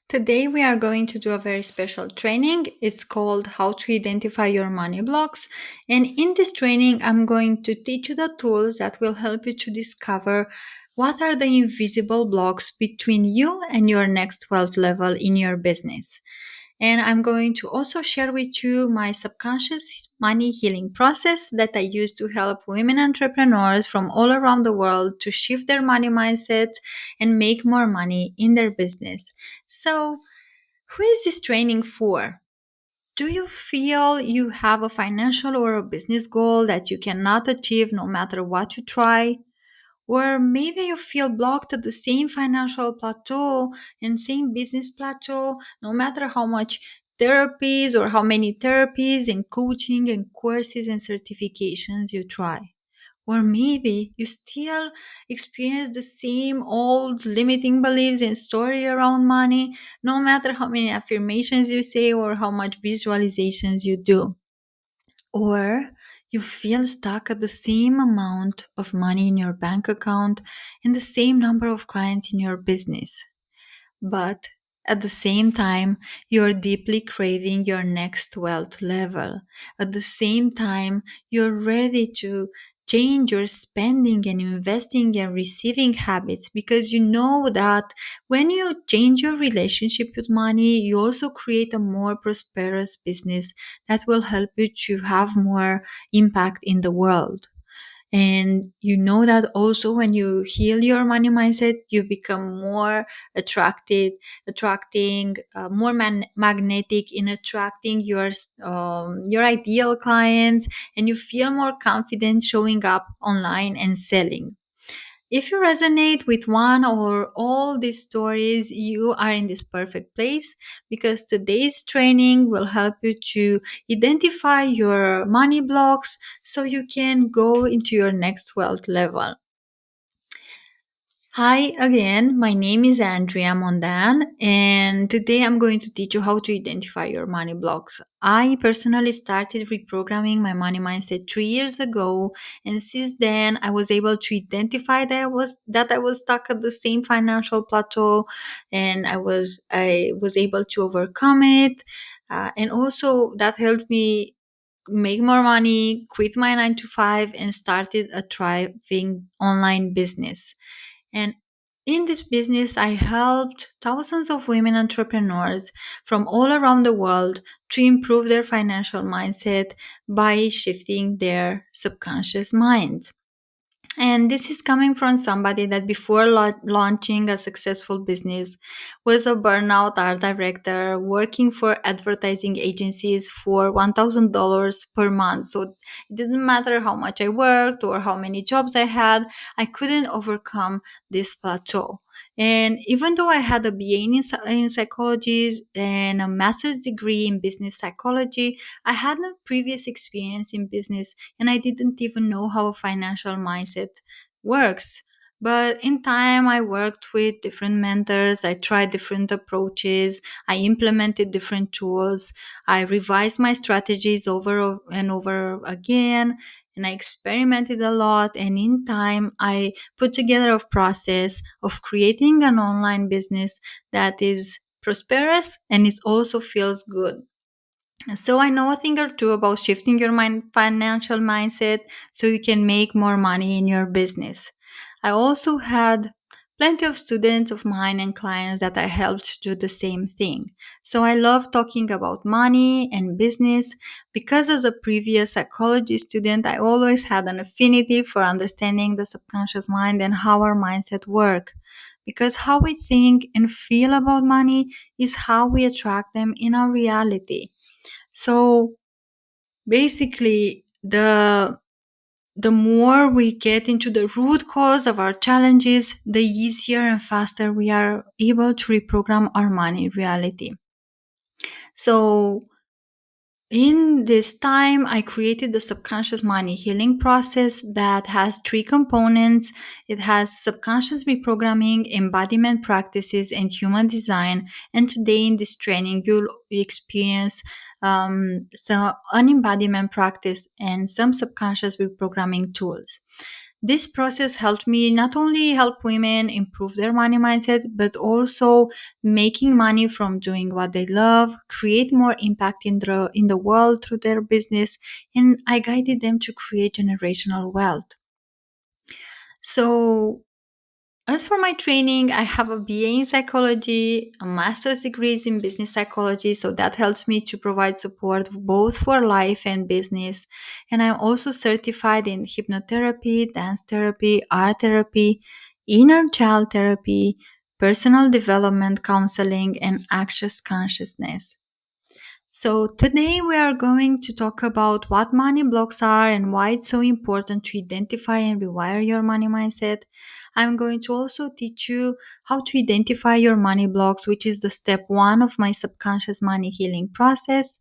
Today we are going to do a very special training. It's called How to Identify Your Money Blocks. And in this training, I'm going to teach you the tools that will help you to discover what are the invisible blocks between you and your next wealth level in your business. And I'm going to also share with you my subconscious money healing process that I use to help women entrepreneurs from all around the world to shift their money mindset and make more money in their business. So, who is this training for? Do you feel you have a financial or a business goal that you cannot achieve no matter what you try? Or maybe you feel blocked at the same financial plateau and same business plateau, no matter how much therapies or how many therapies and coaching and courses and certifications you try. Or maybe you still experience the same old limiting beliefs and story around money, no matter how many affirmations you say or how much visualizations you do. Or you feel stuck at the same amount of money in your bank account and the same number of clients in your business. But at the same time, you're deeply craving your next wealth level. At the same time, you're ready to change your spending and investing and receiving habits because you know that when you change your relationship with money, you also create a more prosperous business that will help you to have more impact in the world. And you know that also when you heal your money mindset, you become more attracting, more magnetic in attracting your ideal clients, and you feel more confident showing up online and selling. If you resonate with one or all these stories, you are in this perfect place because today's training will help you to identify your money blocks so you can go into your next wealth level. Hi again, my name is Andrea Mondan, and today I'm going to teach you how to identify your money blocks. I personally started reprogramming my money mindset 3 years ago, and since then I was able to identify that I was stuck at the same financial plateau, and I was able to overcome it, and also that helped me make more money, quit my 9 to 5, and started a thriving online business. And in this business, I helped thousands of women entrepreneurs from all around the world to improve their financial mindset by shifting their subconscious minds. And this is coming from somebody that before launching a successful business was a burnout art director working for advertising agencies for $1,000 per month. So it didn't matter how much I worked or how many jobs I had, I couldn't overcome this plateau. And even though I had a BA in psychology and a master's degree in business psychology, I had no previous experience in business and I didn't even know how a financial mindset works. But in time, I worked with different mentors. I tried different approaches. I implemented different tools. I revised my strategies over and over again. And I experimented a lot. And in time, I put together a process of creating an online business that is prosperous and it also feels good. So I know a thing or two about shifting your financial mindset so you can make more money in your business. I also had plenty of students of mine and clients that I helped do the same thing. So I love talking about money and business because as a previous psychology student, I always had an affinity for understanding the subconscious mind and how our mindset work. Because how we think and feel about money is how we attract them in our reality. So basically, the more we get into the root cause of our challenges, the easier and faster we are able to reprogram our money reality. So in this time, I created the subconscious money healing process that has 3 components. It has subconscious reprogramming, embodiment practices, and human design. And today in this training, you'll experience an embodiment practice and some subconscious reprogramming tools. This process helped me not only help women improve their money mindset, but also making money from doing what they love, create more impact in the world through their business, and I guided them to create generational wealth. So as for my training, I have a BA in psychology, a master's degrees in business psychology, so that helps me to provide support both for life and business. And I'm also certified in hypnotherapy, dance therapy, art therapy, inner child therapy, personal development counseling, and access consciousness. So, today we are going to talk about what money blocks are and why it's so important to identify and rewire your money mindset. I'm going to also teach you how to identify your money blocks, which is the step one of my subconscious money healing process.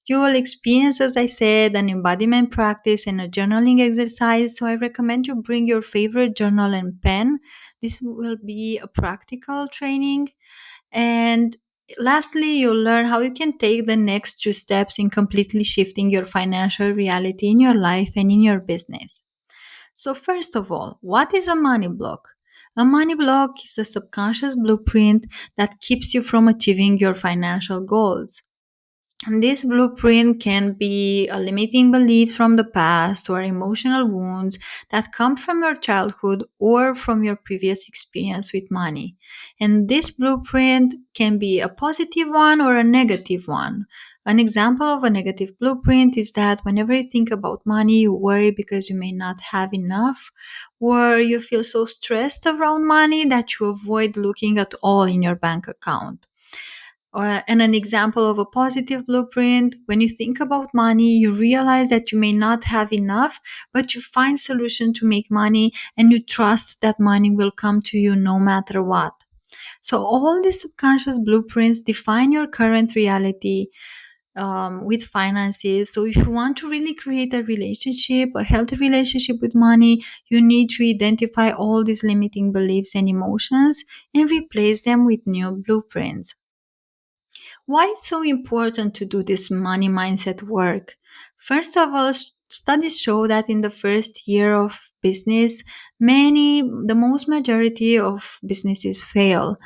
You will experience, as I said, an embodiment practice and a journaling exercise. So, I recommend you bring your favorite journal and pen. This will be a practical training, and lastly, you'll learn how you can take the next two steps in completely shifting your financial reality in your life and in your business. So, first of all, what is a money block? A money block is a subconscious blueprint that keeps you from achieving your financial goals. And this blueprint can be a limiting belief from the past or emotional wounds that come from your childhood or from your previous experience with money. And this blueprint can be a positive one or a negative one. An example of a negative blueprint is that whenever you think about money, you worry because you may not have enough, or you feel so stressed around money that you avoid looking at all in your bank account. And an example of a positive blueprint, when you think about money, you realize that you may not have enough, but you find solution to make money and you trust that money will come to you no matter what. So all these subconscious blueprints define your current reality with finances. So if you want to really create a relationship, a healthy relationship with money, you need to identify all these limiting beliefs and emotions and replace them with new blueprints. Why it's so important to do this money mindset work? First of all, studies show that in the first year of business, the most majority of businesses fail.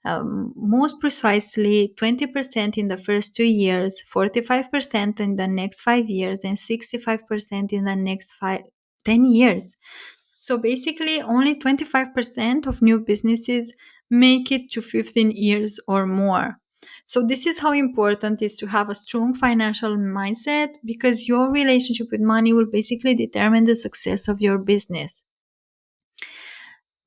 Most precisely, 20% in the first 2 years, 45% in the next 5 years, and 65% in the next 10 years. So basically, only 25% of new businesses make it to 15 years or more. So this is how important it is to have a strong financial mindset, because your relationship with money will basically determine the success of your business.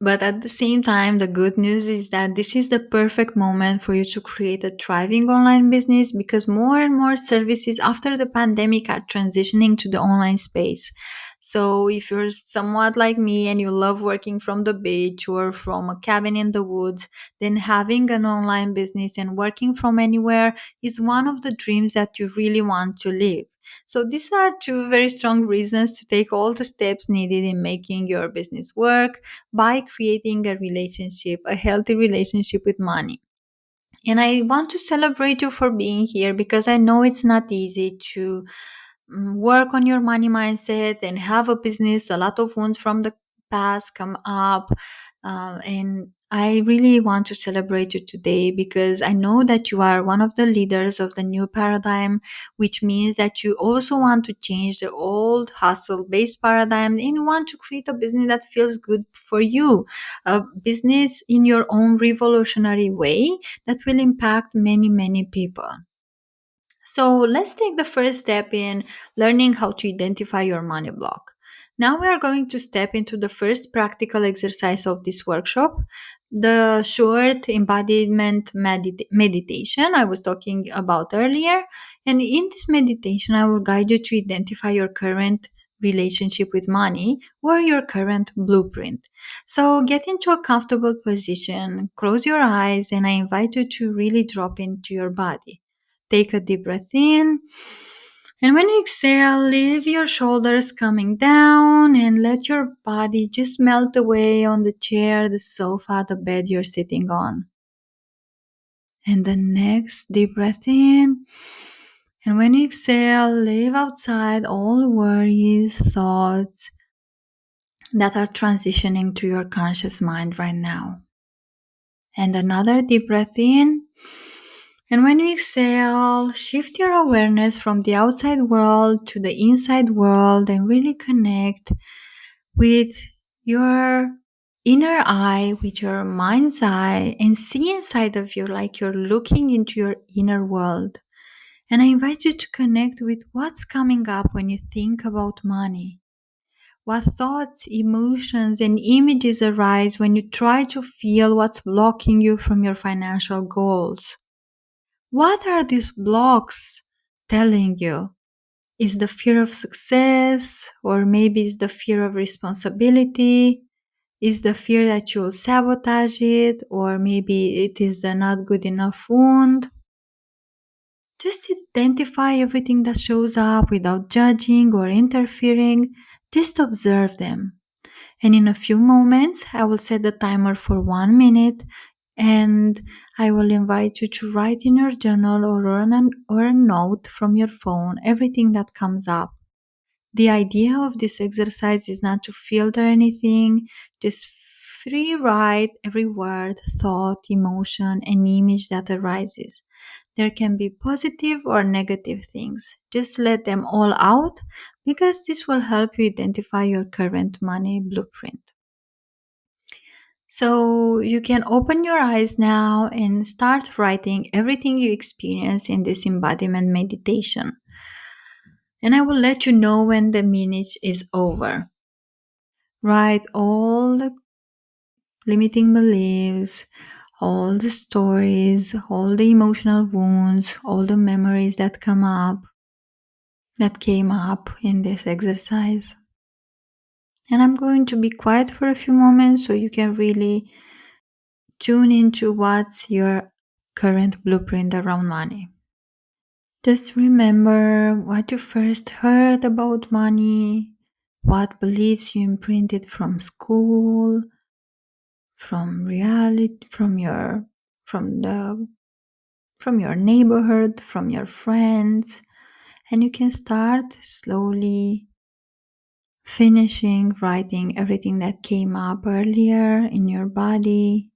But at the same time, the good news is that this is the perfect moment for you to create a thriving online business, because more and more services after the pandemic are transitioning to the online space. So if you're somewhat like me and you love working from the beach or from a cabin in the woods, then having an online business and working from anywhere is one of the dreams that you really want to live. So these are two very strong reasons to take all the steps needed in making your business work by creating a relationship, a healthy relationship with money. And I want to celebrate you for being here, because I know it's not easy to work on your money mindset and have a business. A lot of wounds from the past come up. And I really want to celebrate you today, because I know that you are one of the leaders of the new paradigm, which means that you also want to change the old hustle based paradigm and you want to create a business that feels good for you, a business in your own revolutionary way that will impact many, many people. So let's take the first step in learning how to identify your money block. Now we are going to step into the first practical exercise of this workshop, the short embodiment meditation I was talking about earlier. And in this meditation, I will guide you to identify your current relationship with money or your current blueprint. So get into a comfortable position, close your eyes, and I invite you to really drop into your body. Take a deep breath in. And when you exhale, leave your shoulders coming down and let your body just melt away on the chair, the sofa, the bed you're sitting on. And the next deep breath in. And when you exhale, leave outside all worries, thoughts, that are transitioning to your conscious mind right now. And another deep breath in. And when you exhale, shift your awareness from the outside world to the inside world and really connect with your inner eye, with your mind's eye, and see inside of you like you're looking into your inner world. And I invite you to connect with what's coming up when you think about money. What thoughts, emotions, and images arise when you try to feel what's blocking you from your financial goals? What are these blocks telling you? Is the fear of success, or maybe is the fear of responsibility? Is the fear that you'll sabotage it, or maybe it is a not good enough wound? Just identify everything that shows up without judging or interfering. Just observe them. And in a few moments, I will set the timer for 1 minute and I will invite you to write in your journal or a note from your phone everything that comes up. The idea of this exercise is not to filter anything, just free write every word, thought, emotion, and image that arises. There can be positive or negative things. Just let them all out because this will help you identify your current money blueprint. So you can open your eyes now and start writing everything you experience in this embodiment meditation. And I will let you know when the minute is over. Write all the limiting beliefs, all the stories, all the emotional wounds, all the memories that came up in this exercise. And I'm going to be quiet for a few moments so you can really tune into what's your current blueprint around money. Just remember what you first heard about money, what beliefs you imprinted from school, from reality, from the from your neighborhood, from your friends, and you can start slowly finishing writing everything that came up earlier in your body.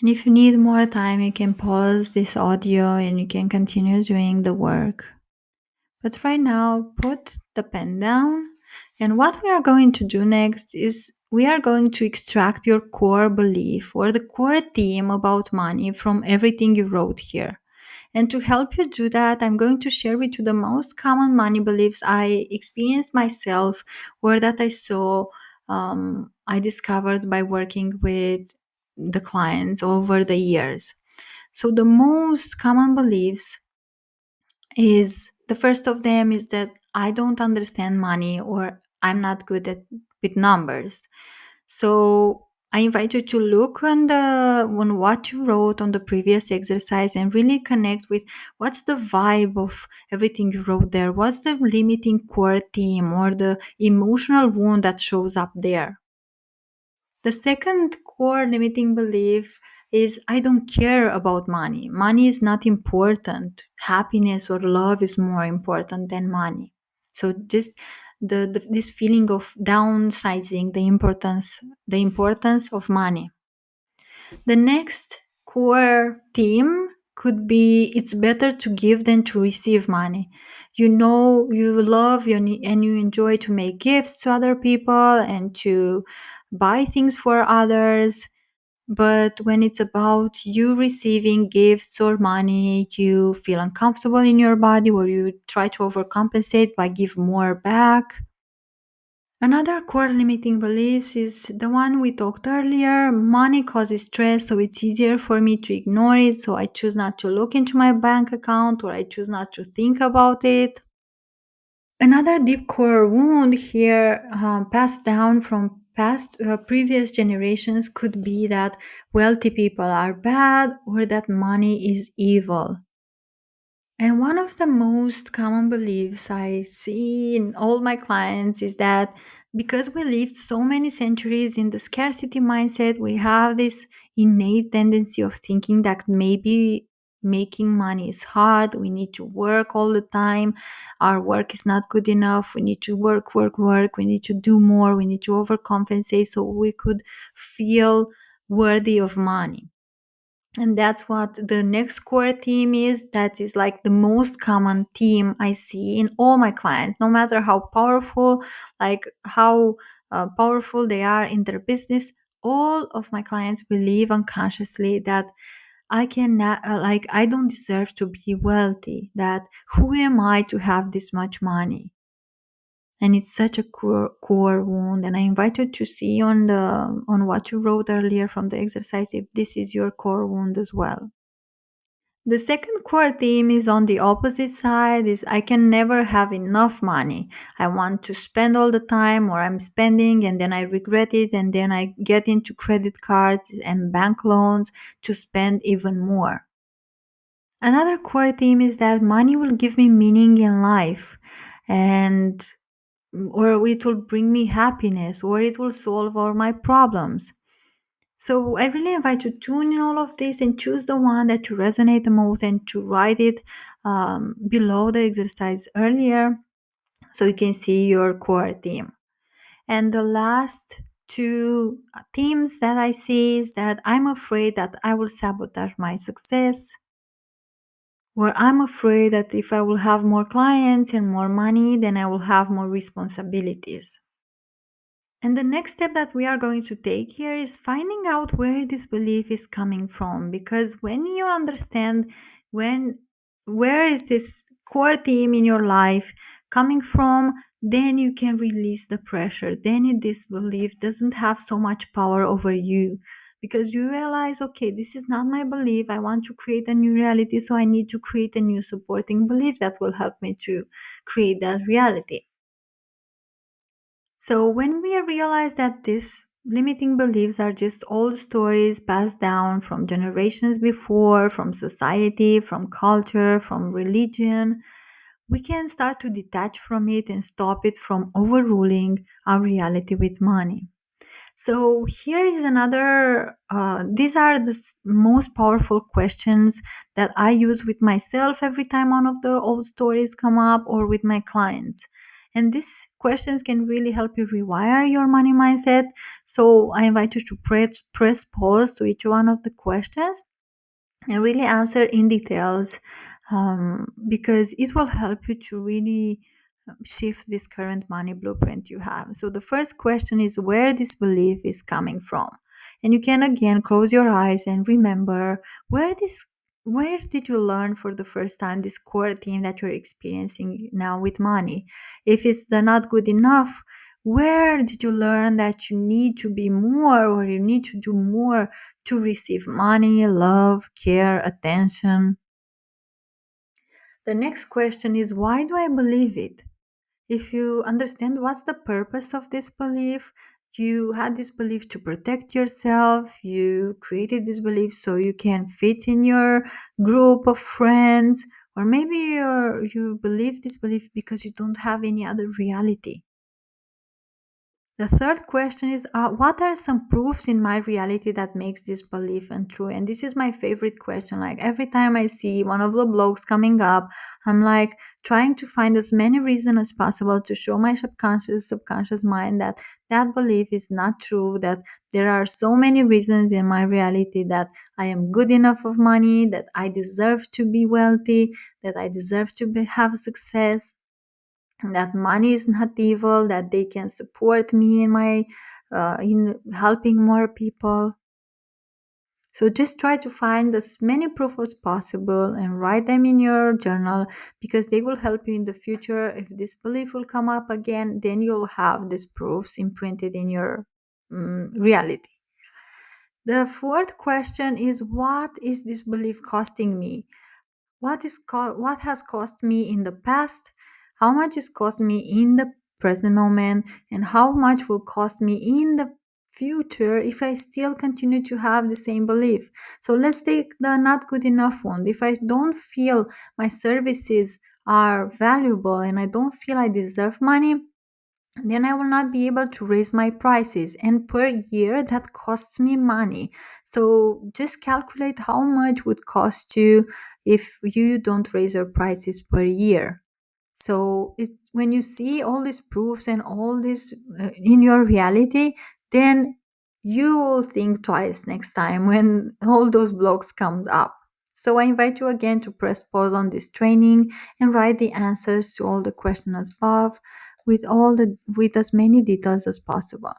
And if you need more time, you can pause this audio and you can continue doing the work. But right now, put the pen down. And what we are going to do next is we are going to extract your core belief or the core theme about money from everything you wrote here. And to help you do that, I'm going to share with you the most common money beliefs I experienced myself or that I saw, I discovered by working with the clients over the years. So the most common beliefs is the first of them is that I don't understand money or I'm not good at with numbers. So I invite you to look on what you wrote on the previous exercise and really connect with what's the vibe of everything you wrote there. What's the limiting core theme or the emotional wound that shows up there? The second core limiting belief is I don't care about money. Money is not important. Happiness or love is more important than money. So this feeling of downsizing the importance of money. The next core theme could be it's better to give than to receive money. You know, you love and you enjoy to make gifts to other people and to buy things for others. But when it's about you receiving gifts or money, you feel uncomfortable in your body or you try to overcompensate by give more back. Another core limiting beliefs is the one we talked earlier. Money causes stress, so it's easier for me to ignore it. So I choose not to look into my bank account or I choose not to think about it. Another deep core wound here, passed down from previous generations, could be that wealthy people are bad or that money is evil. And one of the most common beliefs I see in all my clients is that because we lived so many centuries in the scarcity mindset, we have this innate tendency of thinking that maybe making money is hard. We need to work all the time. Our work is not good enough. We need to work, work, work. We need to do more. We need to overcompensate so we could feel worthy of money. And that's what the next core theme is. That is like the most common theme I see in all my clients, no matter how powerful, like how powerful they are in their business. All of my clients believe unconsciously that I cannot, like, I don't deserve to be wealthy. That who am I to have this much money? And it's such a core wound. And I invite you to see on what you wrote earlier from the exercise if this is your core wound as well. The second core theme is on the opposite side, is I can never have enough money. I want to spend all the time, or I'm spending and then I regret it, and then I get into credit cards and bank loans to spend even more. Another core theme is that money will give me meaning in life, and or it will bring me happiness, or it will solve all my problems. So I really invite you to tune in all of this and choose the one that you resonate the most, and to write it below the exercise earlier so you can see your core theme. And the last two themes that I see is that I'm afraid that I will sabotage my success, or I'm afraid that if I will have more clients and more money, then I will have more responsibilities. And the next step that we are going to take here is finding out where this belief is coming from. Because when you understand where is this core theme in your life coming from, then you can release the pressure. Then this belief doesn't have so much power over you, because you realize, okay, this is not my belief. I want to create a new reality, so I need to create a new supporting belief that will help me to create that reality. So when we realize that these limiting beliefs are just old stories passed down from generations before, from society, from culture, from religion, we can start to detach from it and stop it from overruling our reality with money. So here is another, these are the most powerful questions that I use with myself every time one of the old stories come up, or with my clients. And these questions can really help you rewire your money mindset. So I invite you to press pause to each one of the questions and really answer in details, because it will help you to really shift this current money blueprint you have. So the first question is where this belief is coming from. And you can again close your eyes and remember where did you learn for the first time this core theme that you're experiencing now with money? If it's the not good enough, where did you learn that you need to be more, or you need to do more to receive money, love, care, attention? The next question is why do I believe it? If you understand what's the purpose of this belief, you had this belief to protect yourself, you created this belief so you can fit in your group of friends, or maybe you believe this belief because you don't have any other reality. The third question is, what are some proofs in my reality that makes this belief untrue? And this is my favorite question. Like every time I see one of the blogs coming up, I'm like trying to find as many reasons as possible to show my subconscious mind that that belief is not true, that there are so many reasons in my reality that I am good enough of money, that I deserve to be wealthy, that I deserve to have success, that money is not evil, that they can support me in my in helping more people. So just try to find as many proofs as possible and write them in your journal, because they will help you in the future. If this belief will come up again, then you'll have these proofs imprinted in your reality. The fourth question is, what is this belief costing me? What has cost me in the past? How much is cost me in the present moment? And how much will cost me in the future if I still continue to have the same belief? So let's take the not good enough one. If I don't feel my services are valuable and I don't feel I deserve money, then I will not be able to raise my prices. And per year, that costs me money. So just calculate how much would cost you if you don't raise your prices per year. So it's when you see all these proofs and all this in your reality, then you will think twice next time when all those blocks comes up. So I invite you again to press pause on this training and write the answers to all the questions above with as many details as possible.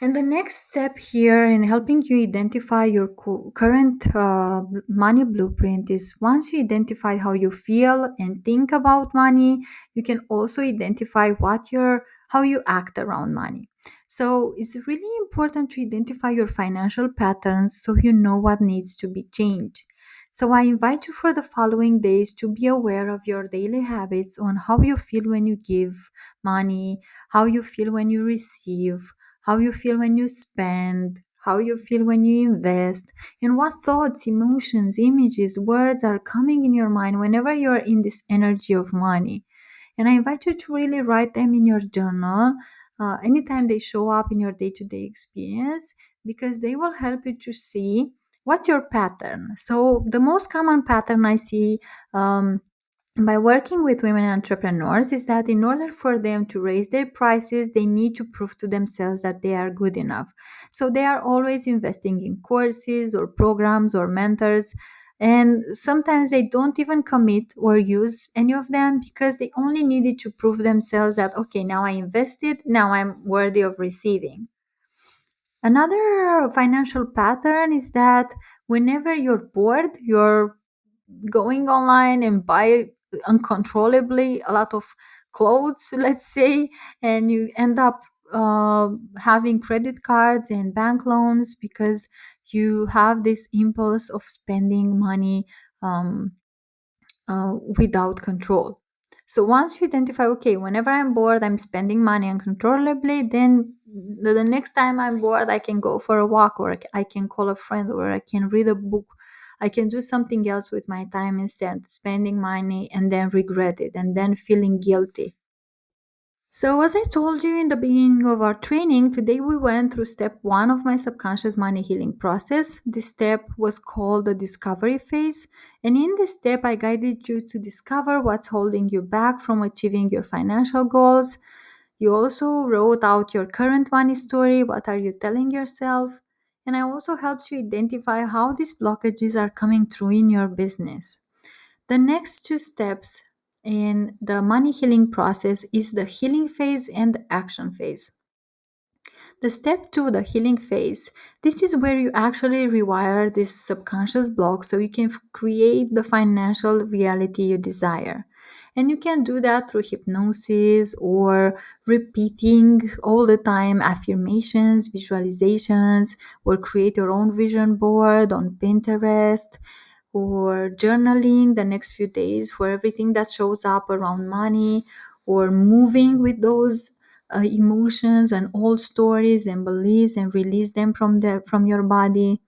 And the next step here in helping you identify your current money blueprint is once you identify how you feel and think about money, you can also identify how you act around money. So it's really important to identify your financial patterns so you know what needs to be changed. So I invite you for the following days to be aware of your daily habits on how you feel when you give money, how you feel when you receive, how you feel when you spend, how you feel when you invest, and what thoughts, emotions, images, words are coming in your mind whenever you're in this energy of money. And I invite you to really write them in your journal anytime they show up in your day to day experience, because they will help you to see what's your pattern. So, the most common pattern I see by working with women entrepreneurs is that in order for them to raise their prices, they need to prove to themselves that they are good enough. So they are always investing in courses or programs or mentors. And sometimes they don't even commit or use any of them because they only needed to prove themselves that, okay, now I invested, now I'm worthy of receiving. Another financial pattern is that whenever you're bored, you're going online and buy uncontrollably a lot of clothes, let's say, and you end up having credit cards and bank loans because you have this impulse of spending money um, without control. So once you identify, okay, whenever I'm bored, I'm spending money uncontrollably, then the next time I'm bored, I can go for a walk, or I can call a friend, or I can read a book. I can do something else with my time instead, spending money and then regret it and then feeling guilty. So, as I told you in the beginning of our training, today we went through step one of my subconscious money healing process. This step was called the discovery phase. And in this step, I guided you to discover what's holding you back from achieving your financial goals. You also wrote out your current money story. What are you telling yourself? And I also helped you identify how these blockages are coming through in your business. The next two steps in the money healing process is the healing phase and the action phase. The step two, the healing phase, this is where you actually rewire this subconscious block so you can create the financial reality you desire. And you can do that through hypnosis or repeating all the time affirmations, visualizations, or create your own vision board on Pinterest, or journaling the next few days for everything that shows up around money, or moving with those emotions and old stories and beliefs and release them from your body.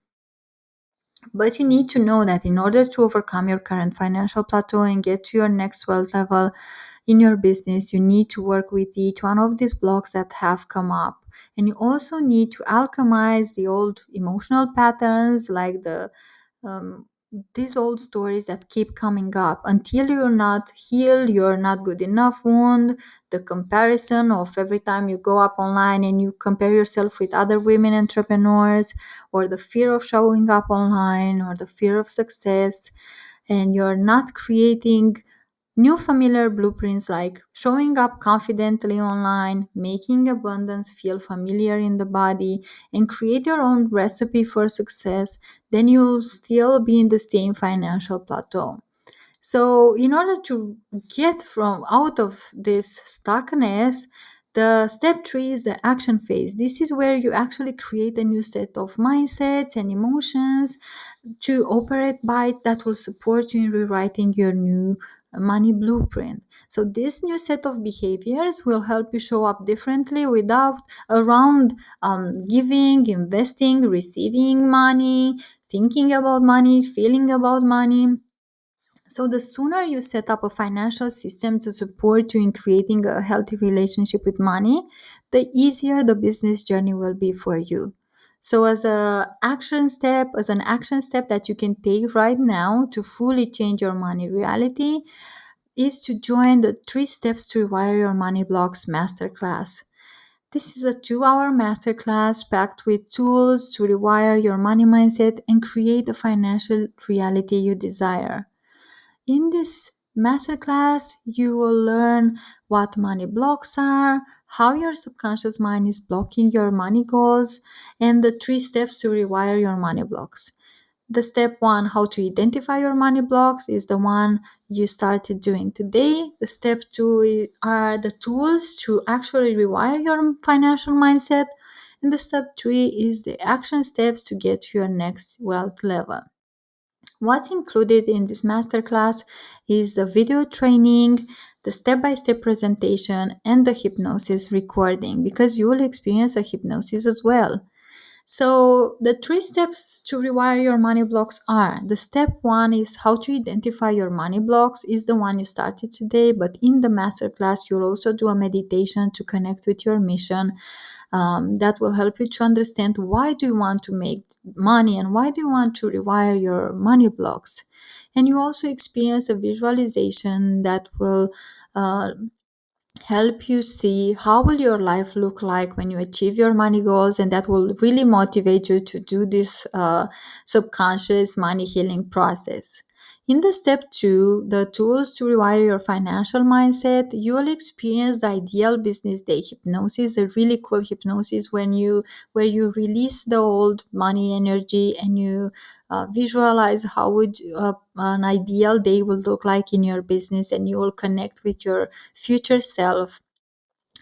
But you need to know that in order to overcome your current financial plateau and get to your next wealth level in your business, you need to work with each one of these blocks that have come up. And you also need to alchemize the old emotional patterns, like um, these old stories that keep coming up until you're not healed, you're not good enough wound, the comparison of every time you go up online and you compare yourself with other women entrepreneurs, or the fear of showing up online, or the fear of success, and you're not creating new familiar blueprints like showing up confidently online, making abundance feel familiar in the body, and create your own recipe for success, then you'll still be in the same financial plateau. So, in order to get from out of this stuckness, the step three is the action phase. This is where you actually create a new set of mindsets and emotions to operate by that will support you in rewriting your new money blueprint. So this new set of behaviors will help you show up differently without around giving, investing, receiving money, thinking about money, feeling about money. So, the sooner you set up a financial system to support you in creating a healthy relationship with money, the easier the business journey will be for you. So, as an action step that you can take right now to fully change your money reality, is to join the 3 Steps to Rewire Your Money Blocks Masterclass. This is a 2 hour masterclass packed with tools to rewire your money mindset and create the financial reality you desire. In this masterclass, you will learn what money blocks are, how your subconscious mind is blocking your money goals, and the 3 steps to rewire your money blocks. The step one, how to identify your money blocks, is the one you started doing today. The step two are the tools to actually rewire your financial mindset. And the step three is the action steps to get to your next wealth level. What's included in this masterclass is the video training, the step-by-step presentation, and the hypnosis recording, because you will experience a hypnosis as well. So, the 3 steps to rewire your money blocks are: the step one is how to identify your money blocks, is the one you started today, but in the masterclass, you'll also do a meditation to connect with your mission. That will help you to understand why do you want to make money and why do you want to rewire your money blocks. And you also experience a visualization that will uh, help you see how will your life look like when you achieve your money goals, and that will really motivate you to do this subconscious money healing process. In the step two, the tools to rewire your financial mindset, you will experience the ideal business day hypnosis, a really cool hypnosis where you release the old money energy and you visualize how would an ideal day will look like in your business, and you will connect with your future self.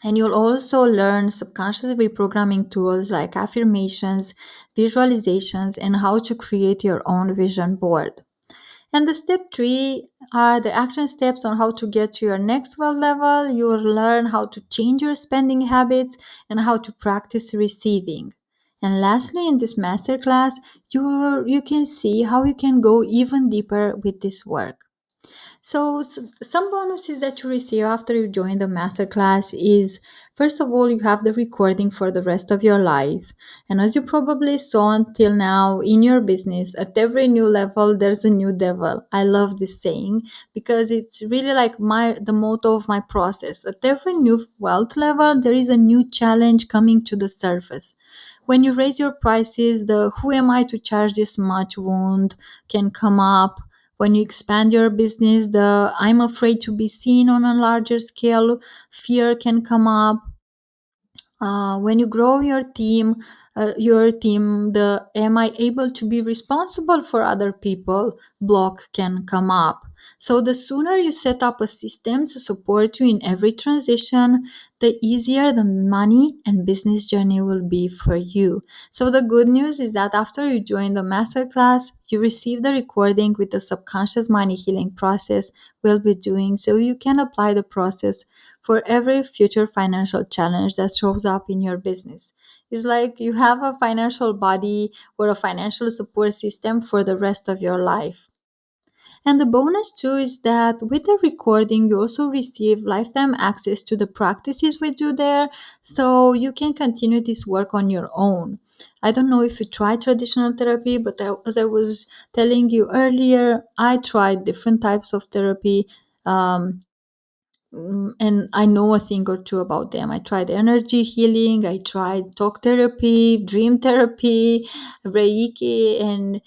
And you'll also learn subconscious reprogramming tools like affirmations, visualizations, and how to create your own vision board. And the step three are the action steps on how to get to your next wealth level. You will learn how to change your spending habits and how to practice receiving. And lastly, in this masterclass, you can see how you can go even deeper with this work. So, some bonuses that you receive after you join the masterclass is, first of all, you have the recording for the rest of your life. And as you probably saw until now in your business, at every new level, there's a new devil. I love this saying because it's really like the motto of my process. At every new wealth level, there is a new challenge coming to the surface. When you raise your prices, the who am I to charge this much wound can come up. When you expand your business, the I'm afraid to be seen on a larger scale fear can come up. When you grow your team, the am I able to be responsible for other people block can come up. So the sooner you set up a system to support you in every transition, the easier the money and business journey will be for you. So the good news is that after you join the masterclass, you receive the recording with the subconscious money healing process we'll be doing, so you can apply the process for every future financial challenge that shows up in your business. It's like you have a financial body or a financial support system for the rest of your life. And the bonus too is that with the recording, you also receive lifetime access to the practices we do there, so you can continue this work on your own. I don't know if you tried traditional therapy, but as I was telling you earlier, I tried different types of therapy. And I know a thing or two about them. I tried energy healing, I tried talk therapy, dream therapy, Reiki, and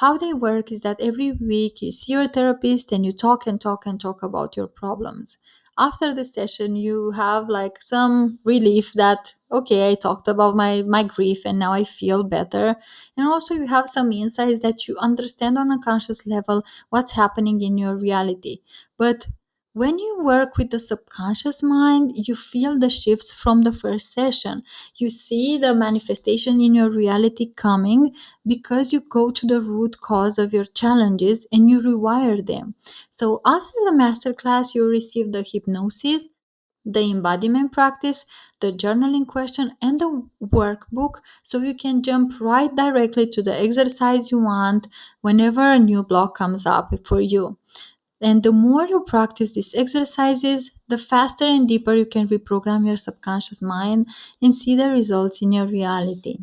how they work is that every week you see your therapist and you talk and talk and talk about your problems. After the session, you have like some relief that, okay, I talked about my grief and now I feel better. And also, you have some insights that you understand on a conscious level what's happening in your reality. But when you work with the subconscious mind, you feel the shifts from the first session. You see the manifestation in your reality coming because you go to the root cause of your challenges and you rewire them. So, after the masterclass, you receive the hypnosis, the embodiment practice, the journaling question, and the workbook, so you can jump right directly to the exercise you want whenever a new block comes up for you. And the more you practice these exercises, the faster and deeper you can reprogram your subconscious mind and see the results in your reality.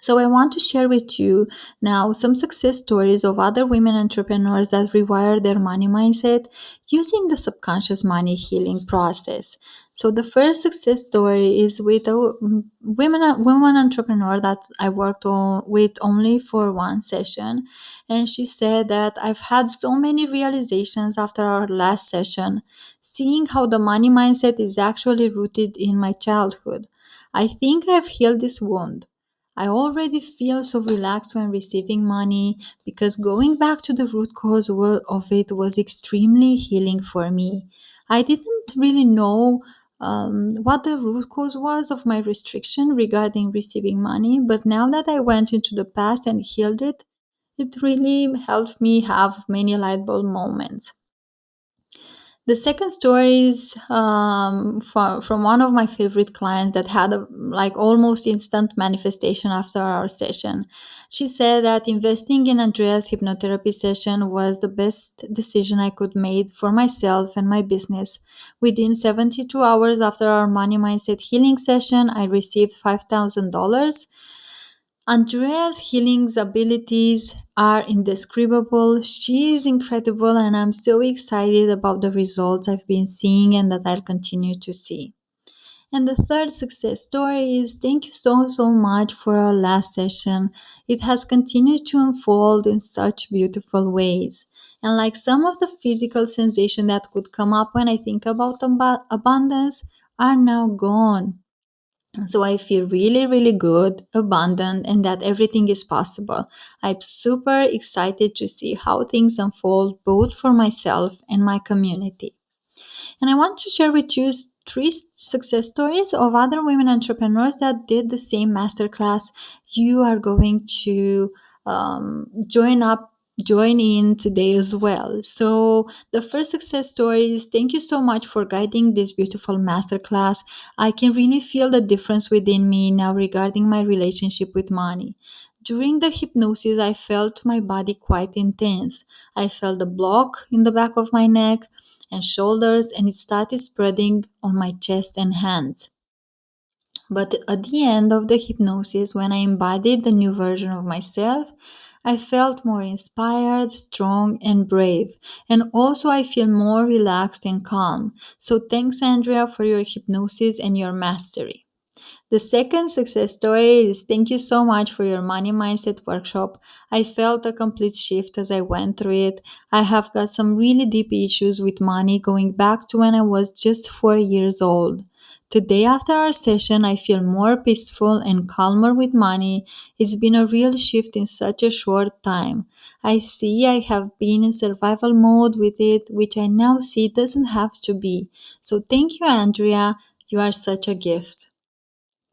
So, I want to share with you now some success stories of other women entrepreneurs that rewire their money mindset using the subconscious money healing process. So, the first success story is with a woman entrepreneur that I worked with only for one session. And she said that I've had so many realizations after our last session, seeing how the money mindset is actually rooted in my childhood. I think I've healed this wound. I already feel so relaxed when receiving money because going back to the root cause of it was extremely healing for me. I didn't really know what the root cause was of my restriction regarding receiving money, but now that I went into the past and healed it, it really helped me have many light bulb moments. The second story is from one of my favorite clients that had a like almost instant manifestation after our session. She said that investing in Andrea's hypnotherapy session was the best decision I could make for myself and my business. Within 72 hours after our money mindset healing session, I received $5,000. Andrea's healing abilities are indescribable. She is incredible, and I'm so excited about the results I've been seeing and that I'll continue to see. And the third success story is thank you so much for our last session. It has continued to unfold in such beautiful ways. And like some of the physical sensation that could come up when I think about abundance are now gone. So I feel really good, abundant, and that everything is possible. I'm super excited to see how things unfold both for myself and my community. And I want to share with you three success stories of other women entrepreneurs that did the same masterclass you are going to join in today as well. So the first success story is thank you so much for guiding this beautiful masterclass. I can really feel the difference within me now regarding my relationship with money. During the hypnosis, I felt my body quite intense. I felt a block in the back of my neck and shoulders, and it started spreading on my chest and hands. But at the end of the hypnosis, when I embodied the new version of myself, I felt more inspired, strong, and brave. And also, I feel more relaxed and calm. So, thanks, Andrea, for your hypnosis and your mastery. The second success story is thank you so much for your money mindset workshop. I felt a complete shift as I went through it. I have got some really deep issues with money going back to when I was just 4 years old. Today, after our session, I feel more peaceful and calmer with money. It's been a real shift in such a short time. I see I have been in survival mode with it, which I now see doesn't have to be. So, thank you, Andrea. You are such a gift.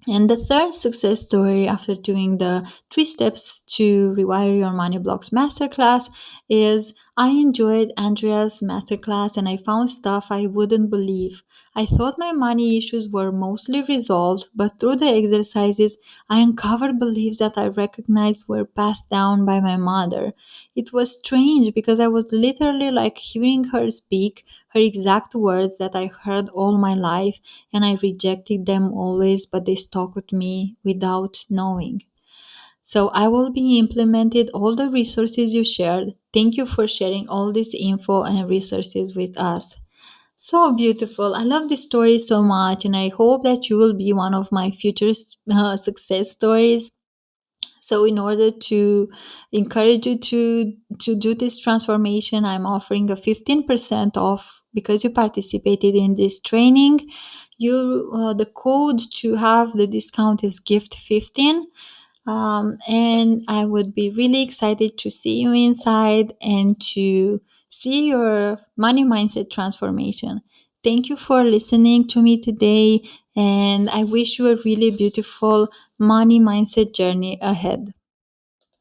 And the third success story after doing the 3 steps to rewire your money blocks masterclass is I enjoyed Andrea's masterclass and I found stuff I wouldn't believe. I thought my money issues were mostly resolved, but through the exercises, I uncovered beliefs that I recognized were passed down by my mother. It was strange because I was literally like hearing her speak her exact words that I heard all my life, and I rejected them always, but they stuck with me without knowing. So I will be implemented all the resources you shared. Thank you for sharing all this info and resources with us. So beautiful. I love this story so much, and I hope that you will be one of my future success stories. So, in order to encourage you to do this transformation, I'm offering a 15% off because you participated in this training. The code to have the discount is gift 15. And I would be really excited to see you inside and to see your money mindset transformation. Thank you for listening to me today, and I wish you a really beautiful money mindset journey ahead.